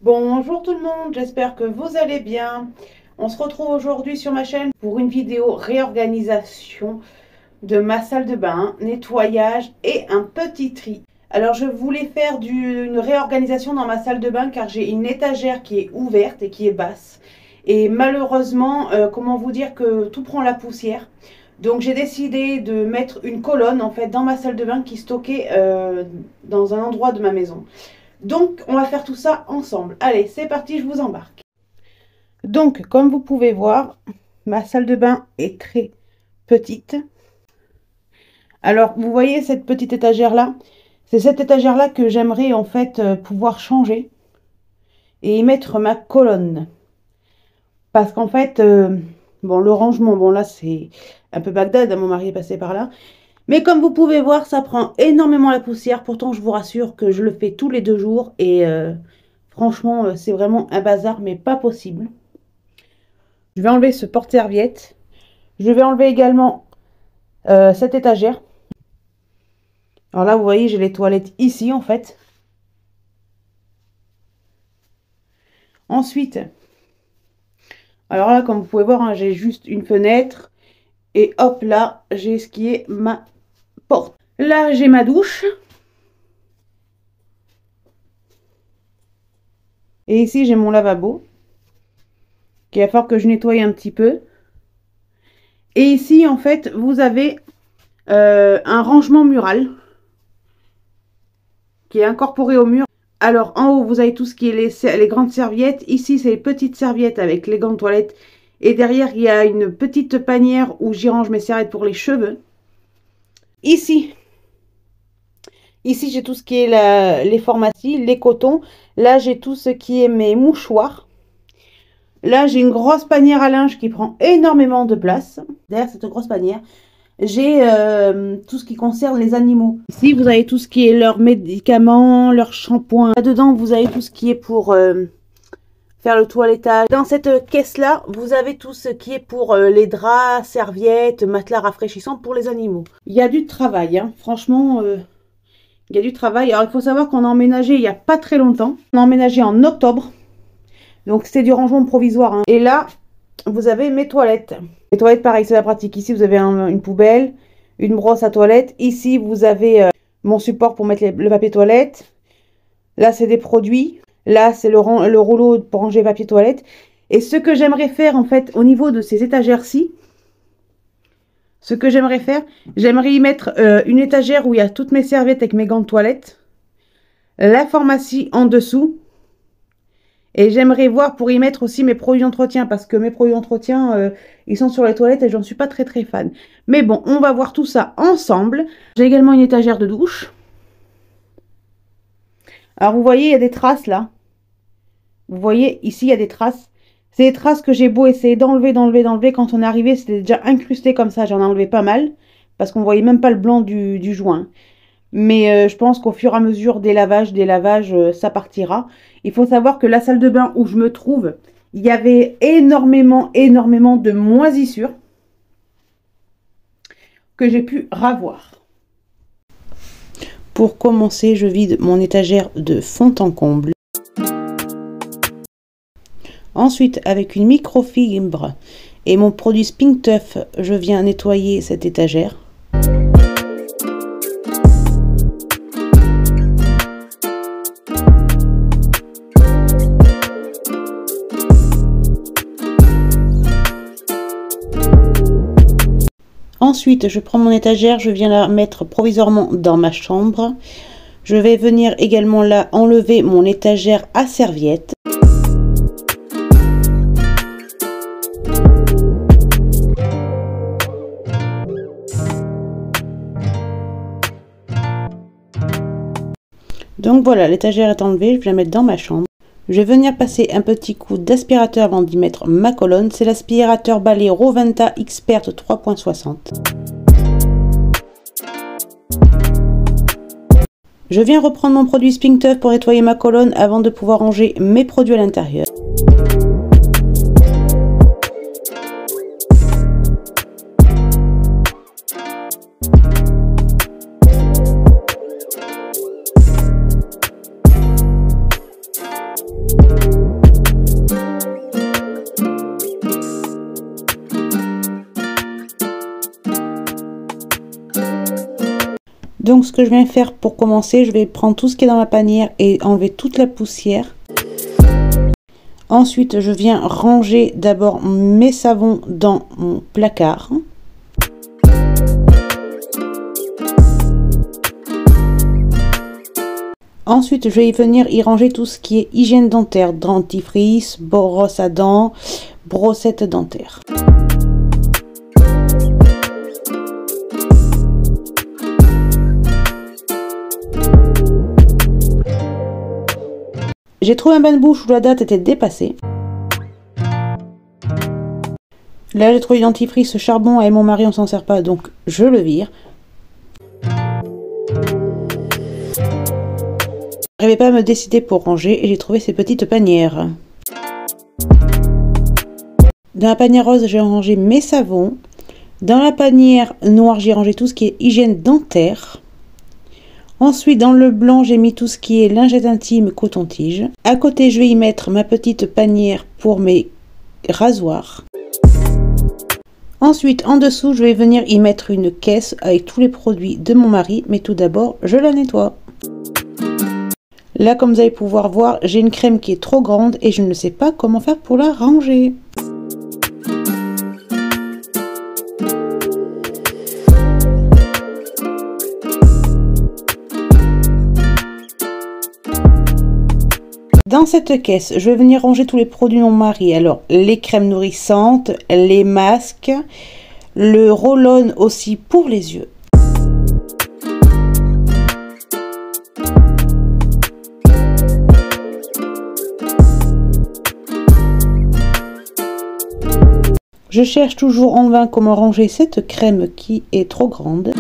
Bonjour tout le monde, j'espère que vous allez bien. On se retrouve aujourd'hui sur ma chaîne pour une vidéo réorganisation de ma salle de bain, nettoyage et un petit tri. Alors je voulais faire une réorganisation dans ma salle de bain car j'ai une étagère qui est ouverte et qui est basse. Et malheureusement, comment vous dire que tout prend la poussière. Donc j'ai décidé de mettre une colonne en fait dans ma salle de bain qui stockait dans un endroit de ma maison. Donc on va faire tout ça ensemble. Allez, c'est parti, je vous embarque. Donc comme vous pouvez voir, ma salle de bain est très petite. Alors vous voyez cette petite étagère là, c'est cette étagère là que j'aimerais en fait pouvoir changer et y mettre ma colonne. Parce qu'en fait, bon le rangement, bon là c'est un peu Bagdad, mon mari est passé par là. Mais comme vous pouvez voir, ça prend énormément la poussière. Pourtant, je vous rassure que je le fais tous les 2 jours. Et franchement, c'est vraiment un bazar, mais pas possible. Je vais enlever ce porte-serviette. Je vais enlever également cette étagère. Alors là, vous voyez, j'ai les toilettes ici, en fait. Ensuite, alors là, comme vous pouvez voir, hein, j'ai juste une fenêtre. Et hop, là, j'ai ce qui est ma porte. Là, j'ai ma douche. Et ici, j'ai mon lavabo. Qu'il va falloir que je nettoie un petit peu. Et ici, en fait, vous avez un rangement mural. Qui est incorporé au mur. Alors, en haut, vous avez tout ce qui est les grandes serviettes. Ici, c'est les petites serviettes avec les gants de toilette. Et derrière, il y a une petite panière où j'y range mes serviettes pour les cheveux. Ici, j'ai tout ce qui est les pharmacies, les cotons. Là, j'ai tout ce qui est mes mouchoirs. Là, j'ai une grosse panière à linge qui prend énormément de place. Derrière cette grosse panière, j'ai tout ce qui concerne les animaux. Ici, vous avez tout ce qui est leurs médicaments, leurs shampoings. Là-dedans, vous avez tout ce qui est pour faire le toilettage. Dans cette caisse-là, vous avez tout ce qui est pour les draps, serviettes, matelas rafraîchissants pour les animaux. Il y a du travail, hein. Franchement, il y a du travail. Alors, il faut savoir qu'on a emménagé il n'y a pas très longtemps. On a emménagé en octobre. Donc, c'était du rangement provisoire, hein. Et là, vous avez mes toilettes. Les toilettes, pareil, c'est la pratique. Ici, vous avez une poubelle, une brosse à toilette. Ici, vous avez mon support pour mettre le papier toilette. Là, c'est des produits. Là, c'est le rouleau pour ranger papier toilette. Et ce que j'aimerais faire, en fait, au niveau de ces étagères-ci, ce que j'aimerais faire, j'aimerais y mettre une étagère où il y a toutes mes serviettes avec mes gants de toilette. La pharmacie en dessous. Et j'aimerais voir pour y mettre aussi mes produits d'entretien. Parce que mes produits d'entretien, ils sont sur les toilettes et j'en suis pas très fan. Mais bon, on va voir tout ça ensemble. J'ai également une étagère de douche. Alors, vous voyez, il y a des traces là. Vous voyez, ici, il y a des traces. C'est des traces que j'ai beau essayer d'enlever. Quand on est arrivé, c'était déjà incrusté comme ça. J'en ai enlevé pas mal. Parce qu'on voyait même pas le blanc du joint. Mais je pense qu'au fur et à mesure des lavages, ça partira. Il faut savoir que la salle de bain où je me trouve, il y avait énormément de moisissures. Que j'ai pu ravoir. Pour commencer, je vide mon étagère de fond en comble. Ensuite, avec une microfibre et mon produit Spink Tuff, je viens nettoyer cette étagère. Ensuite, je prends mon étagère, je viens la mettre provisoirement dans ma chambre. Je vais venir également là enlever mon étagère à serviettes. Donc voilà, l'étagère est enlevée, je vais la mettre dans ma chambre. Je vais venir passer un petit coup d'aspirateur avant d'y mettre ma colonne. C'est l'aspirateur balai Roventa Expert 3.60. Je viens reprendre mon produit Spink Tuff pour nettoyer ma colonne avant de pouvoir ranger mes produits à l'intérieur. Donc ce que je viens faire pour commencer, je vais prendre tout ce qui est dans ma panière et enlever toute la poussière. Ensuite, je viens ranger d'abord mes savons dans mon placard. Ensuite, je vais venir y ranger tout ce qui est hygiène dentaire, dentifrice, brosse à dents, brossette dentaire. J'ai trouvé un bain-bouche où la date était dépassée. Là, j'ai trouvé le dentifrice charbon et mon mari, on s'en sert pas, donc je le vire. Je n'arrivais pas à me décider pour ranger et j'ai trouvé ces petites panières. Dans la panière rose, j'ai rangé mes savons. Dans la panière noire, j'ai rangé tout ce qui est hygiène dentaire. Ensuite, dans le blanc, j'ai mis tout ce qui est lingette intime, coton-tige. À côté, je vais y mettre ma petite panière pour mes rasoirs. Ensuite, en dessous, je vais venir y mettre une caisse avec tous les produits de mon mari. Mais tout d'abord, je la nettoie. Là, comme vous allez pouvoir voir, j'ai une crème qui est trop grande et je ne sais pas comment faire pour la ranger. Dans cette caisse, je vais venir ranger tous les produits de mon mari. Alors, les crèmes nourrissantes, les masques, le roll-on aussi pour les yeux. Je cherche toujours en vain comment ranger cette crème qui est trop grande.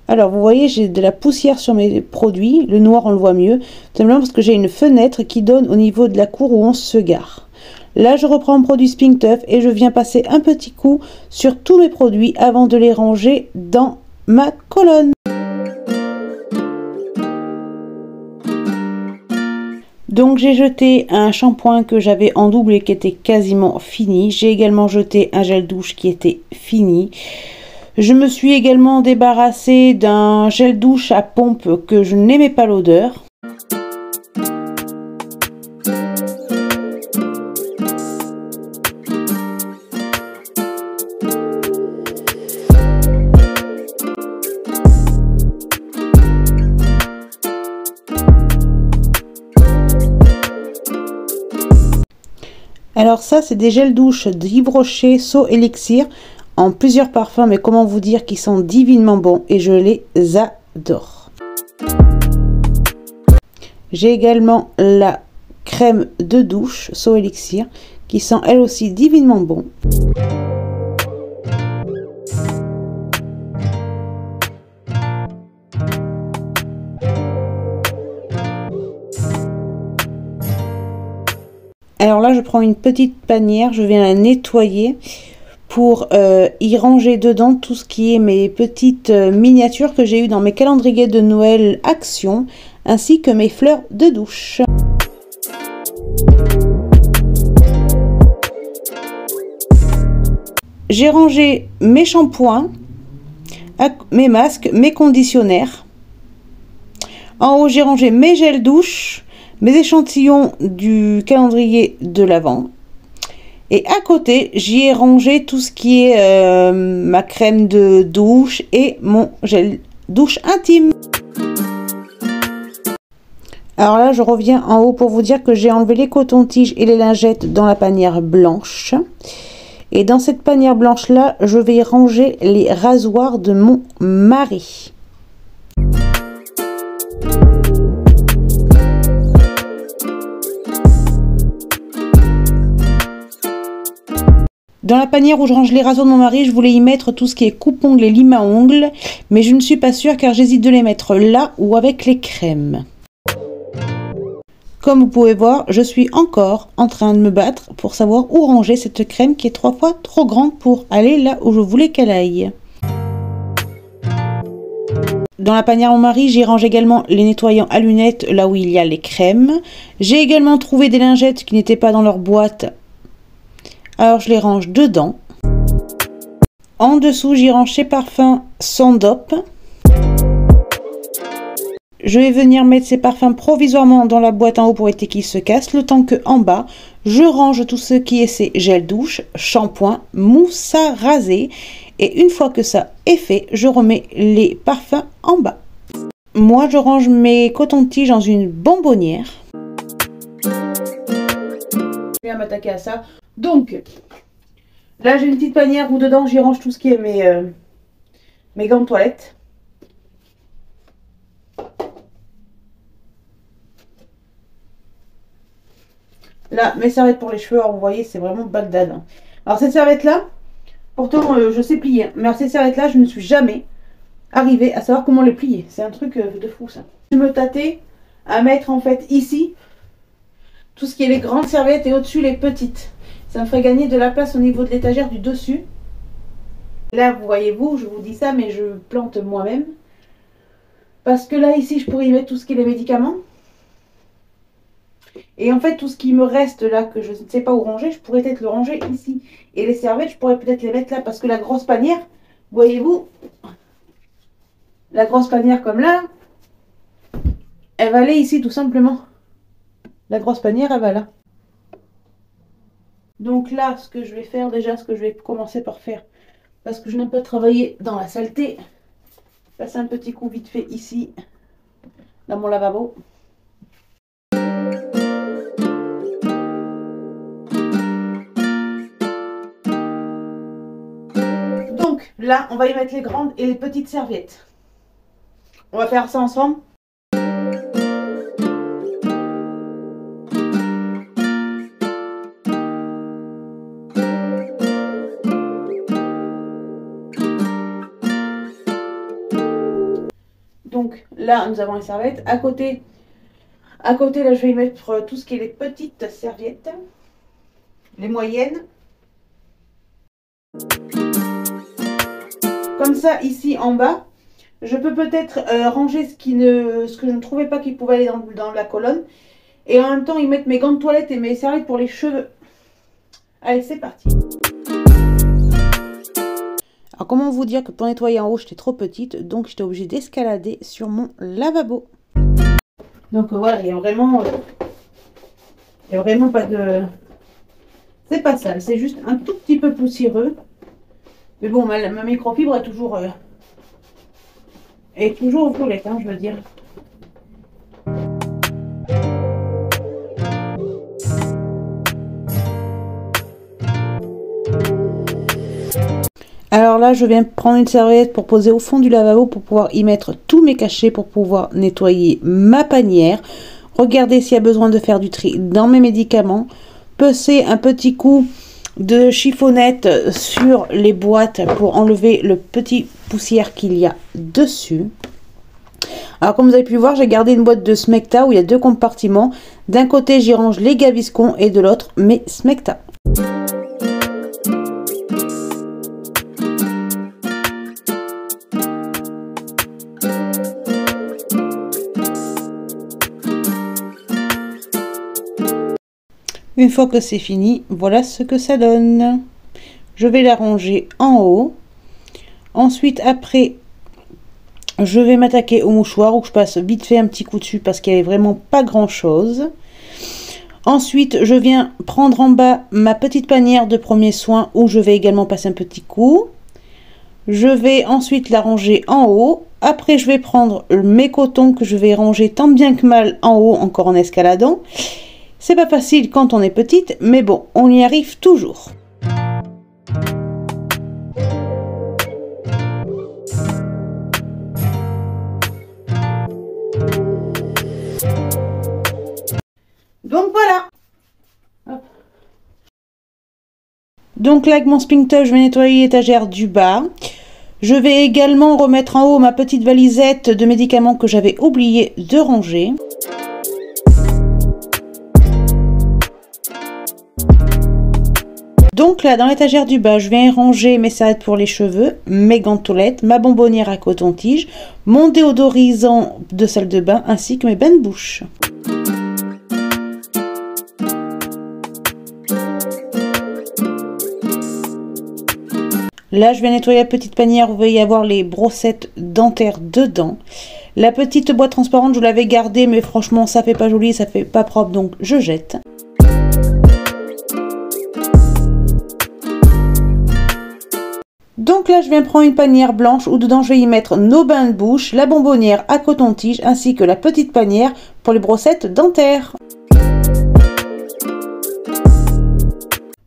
Alors, vous voyez, j'ai de la poussière sur mes produits. Le noir, on le voit mieux. Tout simplement parce que j'ai une fenêtre qui donne au niveau de la cour où on se gare. Là, je reprends mon produit Spink Tuff et je viens passer un petit coup sur tous mes produits avant de les ranger dans ma colonne. Donc, j'ai jeté un shampoing que j'avais en double et qui était quasiment fini. J'ai également jeté un gel douche qui était fini. Je me suis également débarrassée d'un gel douche à pompe que je n'aimais pas l'odeur. Alors ça, c'est des gels douche d'Yves Rocher, So Elixir. En plusieurs parfums, mais comment vous dire qu'ils sont divinement bons et je les adore. J'ai également la crème de douche So Elixir qui sent elle aussi divinement bon. Alors là, je prends une petite panière, je viens la nettoyer pour y ranger dedans tout ce qui est mes petites miniatures que j'ai eues dans mes calendriers de Noël Action, ainsi que mes fleurs de douche. J'ai rangé mes shampoings, mes masques, mes conditionnaires. En haut, j'ai rangé mes gels douche, mes échantillons du calendrier de l'Avent. Et à côté, j'y ai rangé tout ce qui est ma crème de douche et mon gel douche intime. Alors là, je reviens en haut pour vous dire que j'ai enlevé les cotons-tiges et les lingettes dans la panière blanche. Et dans cette panière blanche-là, je vais ranger les rasoirs de mon mari. Dans la panière où je range les rasoirs de mon mari, je voulais y mettre tout ce qui est coupe-ongles et lime à ongles, mais je ne suis pas sûre car j'hésite de les mettre là ou avec les crèmes. Comme vous pouvez voir, je suis encore en train de me battre pour savoir où ranger cette crème qui est 3 fois trop grande pour aller là où je voulais qu'elle aille. Dans la panière à mon mari, j'y range également les nettoyants à lunettes là où il y a les crèmes. J'ai également trouvé des lingettes qui n'étaient pas dans leur boîte. Alors je les range dedans. En dessous, j'y range ces parfums sans dope. Je vais venir mettre ces parfums provisoirement dans la boîte en haut pour éviter qu'ils se cassent, le temps que en bas, je range tout ce qui est ces gels douche, shampoing, mousse à raser. Et une fois que ça est fait, je remets les parfums en bas. Moi, je range mes cotons-tiges dans une bonbonnière. Je vais m'attaquer à ça. Donc, là, j'ai une petite panière où dedans, j'y range tout ce qui est mes gants de toilette. Là, mes serviettes pour les cheveux, alors vous voyez, c'est vraiment Bagdad. Alors, cette serviette-là, pourtant, je sais plier. Mais alors, cette serviette-là, je ne suis jamais arrivée à savoir comment les plier. C'est un truc de fou, ça. Je me tâtais à mettre, en fait, ici, tout ce qui est les grandes serviettes et au-dessus, les petites. Ça me ferait gagner de la place au niveau de l'étagère du dessus. Là, vous voyez-vous, je vous dis ça, mais je plante moi-même. Parce que là, ici, je pourrais y mettre tout ce qui est les médicaments. Et en fait, tout ce qui me reste là, que je ne sais pas où ranger, je pourrais peut-être le ranger ici. Et les serviettes, je pourrais peut-être les mettre là. Parce que la grosse panière, voyez-vous, la grosse panière comme là, elle va aller ici tout simplement. La grosse panière, elle va là. Donc là, ce que je vais faire, déjà, ce que je vais commencer par faire, parce que je n'aime pas travailler dans la saleté, passer un petit coup vite fait ici, dans mon lavabo. Donc là, on va y mettre les grandes et les petites serviettes. On va faire ça ensemble. Donc là, nous avons les serviettes. À côté, là, je vais y mettre tout ce qui est les petites serviettes, les moyennes. Comme ça, ici en bas, je peux peut-être ranger ce que je ne trouvais pas qui pouvait aller dans la colonne. Et en même temps, y mettre mes gants de toilette et mes serviettes pour les cheveux. Allez, c'est parti. Alors, comment vous dire que pour nettoyer en haut, j'étais trop petite, donc j'étais obligée d'escalader sur mon lavabo. Donc voilà, il y a vraiment pas de... C'est pas sale, c'est juste un tout petit peu poussiéreux. Mais bon, ma microfibre est toujours violette, hein, je veux dire. Alors là, je viens prendre une serviette pour poser au fond du lavabo pour pouvoir y mettre tous mes cachets pour pouvoir nettoyer ma panière. Regarder s'il y a besoin de faire du tri dans mes médicaments. Passer un petit coup de chiffonnette sur les boîtes pour enlever le petit poussière qu'il y a dessus. Alors comme vous avez pu voir, j'ai gardé une boîte de Smecta où il y a deux compartiments. D'un côté, j'y range les Gaviscon et de l'autre, mes Smecta. Une fois que c'est fini, voilà ce que ça donne. Je vais la ranger en haut. Ensuite, après, je vais m'attaquer au mouchoir où je passe vite fait un petit coup dessus parce qu'il n'y avait vraiment pas grand chose. Ensuite, je viens prendre en bas ma petite panière de premiers soins où je vais également passer un petit coup. Je vais ensuite la ranger en haut. Après, je vais prendre mes cotons que je vais ranger tant bien que mal en haut, encore en escaladant. C'est pas facile quand on est petite, mais bon, on y arrive toujours. Donc voilà. Hop. Donc là, avec mon sphincter, je vais nettoyer l'étagère du bas. Je vais également remettre en haut ma petite valisette de médicaments que j'avais oublié de ranger. Donc là, dans l'étagère du bas, je viens ranger mes serviettes pour les cheveux, mes gants de toilette, ma bonbonnière à coton-tige, mon déodorisant de salle de bain, ainsi que mes bains de bouche. Là, je vais nettoyer la petite panière. Vous voyez avoir les brossettes dentaires dedans. La petite boîte transparente, je l'avais gardée, mais franchement, ça fait pas joli, ça fait pas propre, donc je jette. Donc là, je viens prendre une panière blanche où dedans, je vais y mettre nos bains de bouche, la bonbonnière à coton-tige, ainsi que la petite panière pour les brossettes dentaires.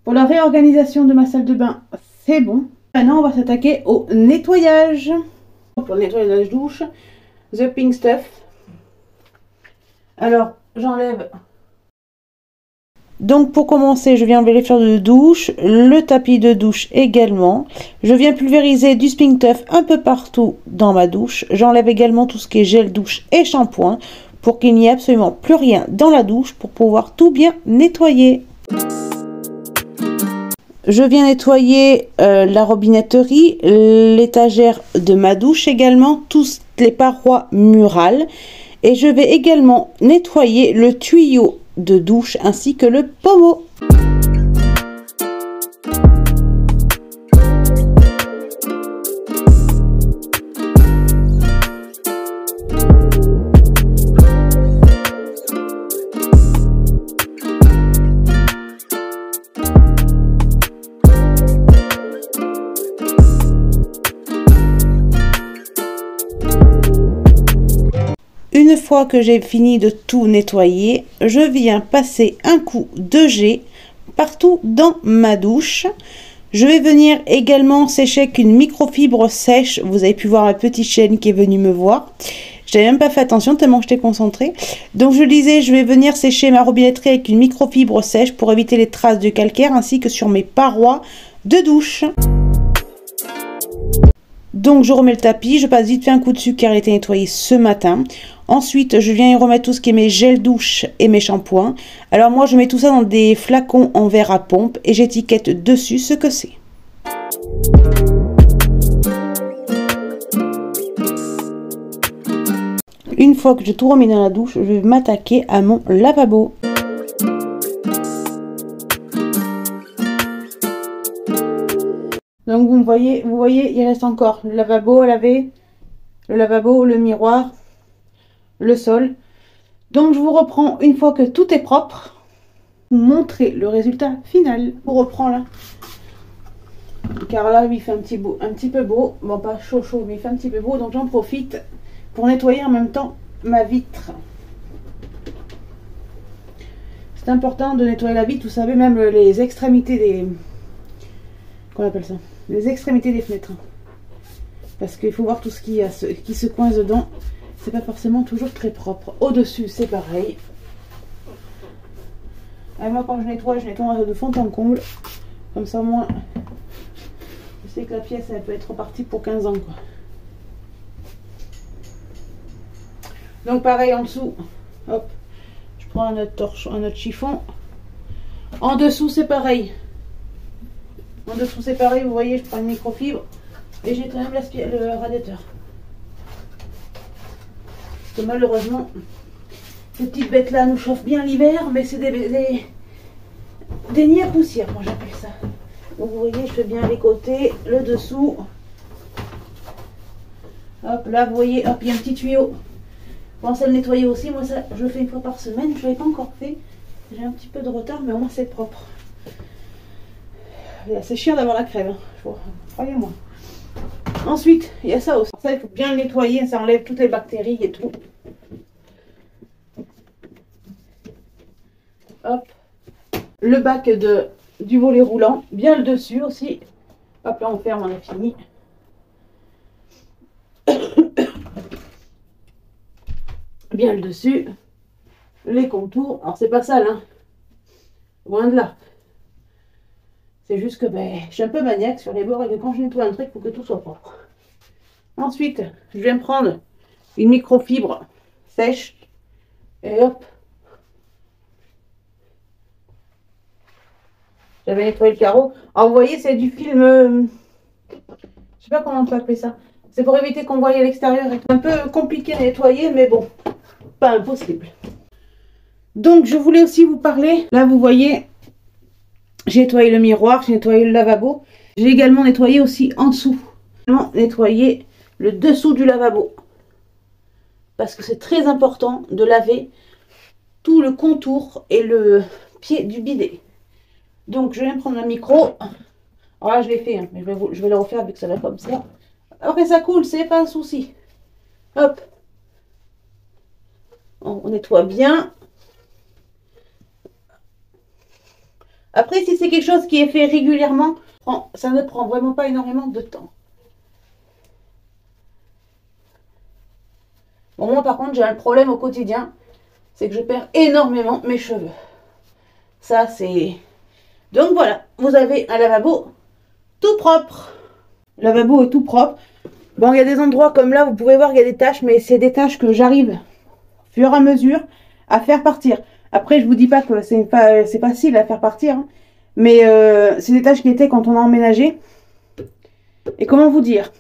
Pour la réorganisation de ma salle de bain, c'est bon. Maintenant, on va s'attaquer au nettoyage. Pour le nettoyage douche, The Pink Stuff. Alors, j'enlève. Donc, pour commencer, je viens enlever les fleurs de douche, le tapis de douche également. Je viens pulvériser du Pink Stuff un peu partout dans ma douche. J'enlève également tout ce qui est gel douche et shampoing pour qu'il n'y ait absolument plus rien dans la douche pour pouvoir tout bien nettoyer. Je viens nettoyer la robinetterie, l'étagère de ma douche également, toutes les parois murales. Et je vais également nettoyer le tuyau de douche ainsi que le pommeau. Une fois que j'ai fini de tout nettoyer, je viens passer un coup de jet partout dans ma douche. Je vais venir également sécher avec une microfibre sèche. Vous avez pu voir ma petite chaîne qui est venue me voir. Je n'avais même pas fait attention tellement j'étais concentrée. Donc je disais, je vais venir sécher ma robinetterie avec une microfibre sèche pour éviter les traces de calcaire ainsi que sur mes parois de douche. Donc je remets le tapis, je passe vite fait un coup dessus car il a été nettoyé ce matin. Ensuite, je viens y remettre tout ce qui est mes gels douche et mes shampoings. Alors moi, je mets tout ça dans des flacons en verre à pompe et j'étiquette dessus ce que c'est. Une fois que j'ai tout remis dans la douche, je vais m'attaquer à mon lavabo. Donc vous voyez, il reste encore le lavabo à laver, le lavabo, le miroir, le sol. Donc je vous reprends une fois que tout est propre, vous montrer le résultat final. Je vous reprends là, car là il fait un petit peu beau, bon pas chaud mais il fait un petit peu beau, donc j'en profite pour nettoyer en même temps ma vitre. C'est important de nettoyer la vitre, vous savez, même les extrémités des, qu'on appelle ça, les extrémités des fenêtres, parce qu'il faut voir tout ce qui se coince dedans. C'est pas forcément toujours très propre. Au-dessus, c'est pareil. Et moi, quand je nettoie de fond en comble. Comme ça, moi, je sais que la pièce, elle peut être repartie pour 15 ans, quoi. Donc, pareil, en dessous, hop, je prends un autre chiffon. En dessous, c'est pareil. En dessous, c'est pareil. Vous voyez, je prends une microfibre et j'ai quand même le radiateur. Parce que malheureusement, ces petites bêtes-là nous chauffent bien l'hiver, mais c'est des nids à poussière, moi j'appelle ça. Donc vous voyez, je fais bien les côtés, le dessous. Hop, là vous voyez, hop, il y a un petit tuyau. Pensez à le nettoyer aussi, moi ça, je le fais une fois par semaine, je ne l'avais pas encore fait. J'ai un petit peu de retard, mais au moins c'est propre. C'est chiant d'avoir la crème, hein. Croyez-moi. Ensuite, il y a ça aussi. Ça, il faut bien le nettoyer, ça enlève toutes les bactéries et tout. Hop. Le bac du volet roulant, bien le dessus aussi. Hop, là on ferme, on a fini. Bien le dessus. Les contours. Alors c'est pas sale, hein. Loin de là. C'est juste que je suis un peu maniaque sur les bords et que quand je nettoie un truc, il faut que tout soit propre. Ensuite, je viens prendre une microfibre sèche et hop. J'avais nettoyé le carreau. Alors vous voyez, c'est du film, je sais pas comment on peut appeler ça. C'est pour éviter qu'on voie à l'extérieur. C'est un peu compliqué à nettoyer, mais bon, pas impossible. Donc je voulais aussi vous parler. Là, vous voyez. J'ai nettoyé le miroir, j'ai nettoyé le lavabo. J'ai également nettoyé aussi en dessous. Nettoyer le dessous du lavabo. Parce que c'est très important de laver tout le contour et le pied du bidet. Donc je vais prendre un micro. Alors là je l'ai fait, hein, mais je vais le refaire avec ça va comme ça. Après ça coule, c'est pas un souci. Hop. On nettoie bien. Après si c'est quelque chose qui est fait régulièrement, ça ne prend vraiment pas énormément de temps. Bon, moi par contre j'ai un problème au quotidien, c'est que je perds énormément mes cheveux. Ça c'est... Donc voilà, vous avez un lavabo tout propre. Le lavabo est tout propre. Bon, il y a des endroits comme là, vous pouvez voir qu'il y a des taches, mais c'est des taches que j'arrive, au fur et à mesure, à faire partir. Après, je vous dis pas que c'est facile à faire partir, hein, mais c'est des taches qui étaient quand on a emménagé. Et comment vous dire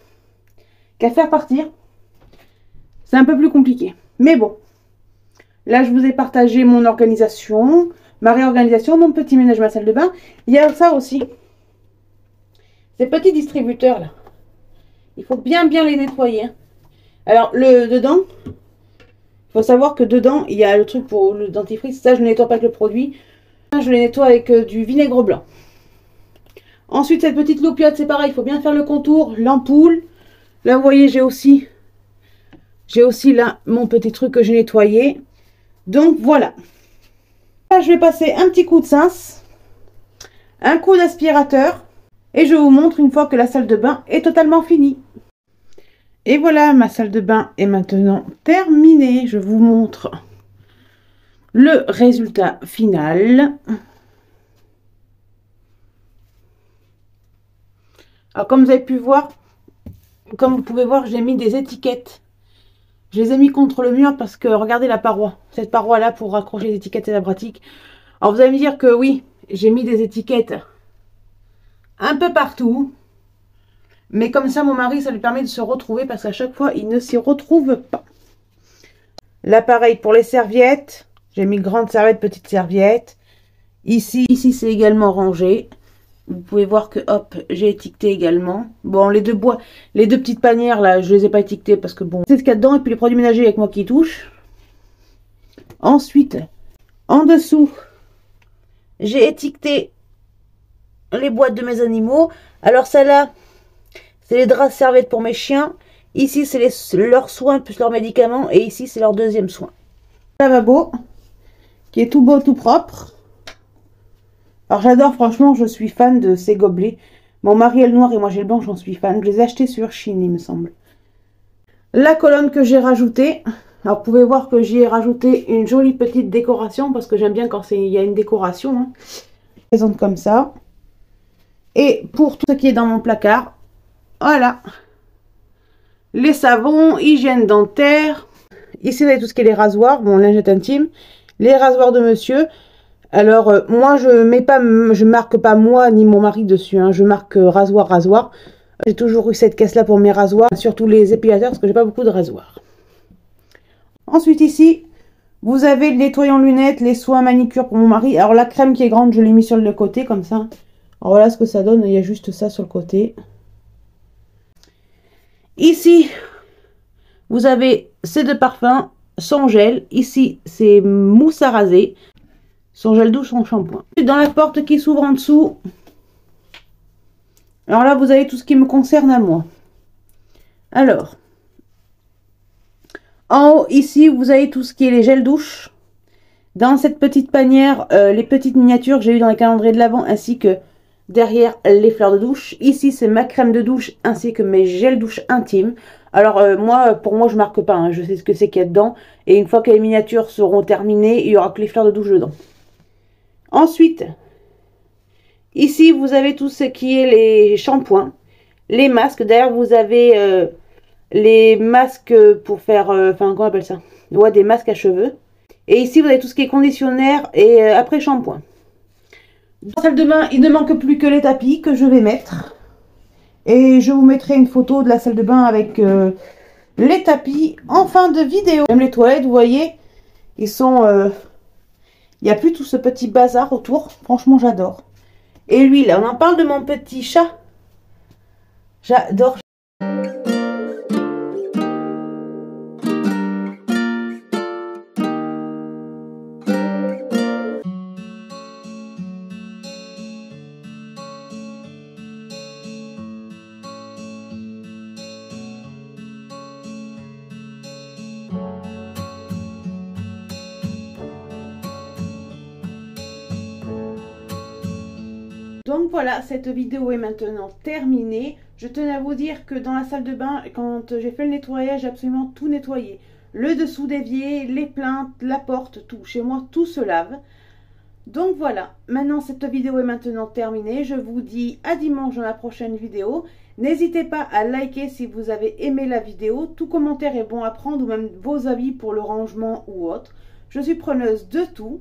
qu'à faire partir, c'est un peu plus compliqué. Mais bon, là, je vous ai partagé mon organisation, ma réorganisation, mon petit ménage, ma salle de bain. Il y a ça aussi. Ces petits distributeurs là. Il faut bien les nettoyer. Hein. Alors, dedans, il faut savoir que dedans, il y a le truc pour le dentifrice. Ça, je ne nettoie pas avec le produit. Je le nettoie avec du vinaigre blanc. Ensuite, cette petite loupiote, c'est pareil. Il faut bien faire le contour, l'ampoule. Là, vous voyez, j'ai aussi là mon petit truc que j'ai nettoyé. Donc, voilà. Là, je vais passer un petit coup de cince, un coup d'aspirateur. Et je vous montre une fois que la salle de bain est totalement finie. Et voilà, ma salle de bain est maintenant terminée. Je vous montre le résultat final. Alors comme vous avez pu voir, comme vous pouvez voir, j'ai mis des étiquettes. Je les ai mis contre le mur parce que regardez la paroi. Cette paroi là pour raccrocher les étiquettes, c'est la pratique. Alors vous allez me dire que oui, j'ai mis des étiquettes un peu partout. Mais comme ça, mon mari, ça lui permet de se retrouver parce qu'à chaque fois, il ne s'y retrouve pas. Là, pareil, pour les serviettes, j'ai mis grande serviette, petite serviette. Ici c'est également rangé. Vous pouvez voir que, hop, j'ai étiqueté également. Bon, les deux petites panières, là, je les ai pas étiquetées parce que bon, c'est ce qu'il y a dedans. Et puis les produits ménagers avec moi qui touchent. Ensuite, en dessous, j'ai étiqueté les boîtes de mes animaux. Alors, celle-là, c'est les draps serviettes pour mes chiens. Ici, c'est leurs soins plus leurs médicaments. Et ici, c'est leur deuxième soin. Lavabo, qui est tout beau, tout propre. Alors, j'adore, franchement, je suis fan de ces gobelets. Mon mari a le noir et moi j'ai le blanc, j'en suis fan. Je les ai achetés sur Chine, il me semble. La colonne que j'ai rajoutée. Alors, vous pouvez voir que j'y ai rajouté une jolie petite décoration. Parce que j'aime bien quand il y a une décoration. Hein. Je présente comme ça. Et pour tout ce qui est dans mon placard. Voilà. Les savons, hygiène dentaire. Ici, vous avez tout ce qui est les rasoirs. Bon, lingette intime. Les rasoirs de monsieur. Alors, moi, je marque pas moi ni mon mari dessus. Hein. Je marque rasoir. J'ai toujours eu cette caisse-là pour mes rasoirs. Surtout les épilateurs, parce que j'ai pas beaucoup de rasoirs. Ensuite, ici, vous avez le nettoyant lunettes, les soins manicure pour mon mari. Alors, la crème qui est grande, je l'ai mis sur le côté, comme ça. Alors, voilà ce que ça donne. Il y a juste ça sur le côté. Ici, vous avez ces deux parfums, son gel. Ici, c'est mousse à raser. Son gel douche, son shampoing. Dans la porte qui s'ouvre en dessous. Alors là, vous avez tout ce qui me concerne à moi. Alors, en haut, ici, vous avez tout ce qui est les gels douche. Dans cette petite panière, les petites miniatures que j'ai eues dans les calendriers de l'Avent, ainsi que derrière les fleurs de douche. Ici, c'est ma crème de douche, ainsi que mes gels douche intimes. Alors, pour moi, je marque pas. Hein, je sais ce que c'est qu'il y a dedans. Et une fois que les miniatures seront terminées, il y aura que les fleurs de douche dedans. Ensuite, ici, vous avez tout ce qui est les shampoings, les masques. Derrière, vous avez les masques pour faire... Enfin, comment on appelle ça? Ouais, des masques à cheveux. Et ici, vous avez tout ce qui est conditionnaire et après shampoing. Dans la salle de bain, il ne manque plus que les tapis que je vais mettre. Et je vous mettrai une photo de la salle de bain avec les tapis en fin de vidéo. Même les toilettes, vous voyez, ils sont... Il n'y a plus tout ce petit bazar autour. Franchement, j'adore. Et lui, là, on en parle de mon petit chat. J'adore. Donc voilà, cette vidéo est maintenant terminée. Je tenais à vous dire que dans la salle de bain, quand j'ai fait le nettoyage, j'ai absolument tout nettoyé. Le dessous d'évier, les plaintes, la porte, tout. Chez moi, tout se lave. Donc voilà, maintenant cette vidéo est maintenant terminée. Je vous dis à dimanche dans la prochaine vidéo. N'hésitez pas à liker si vous avez aimé la vidéo. Tout commentaire est bon à prendre ou même vos avis pour le rangement ou autre. Je suis preneuse de tout.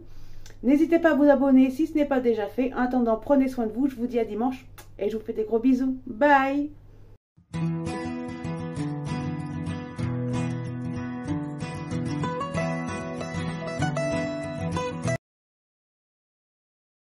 N'hésitez pas à vous abonner si ce n'est pas déjà fait. En attendant, prenez soin de vous. Je vous dis à dimanche et je vous fais des gros bisous. Bye!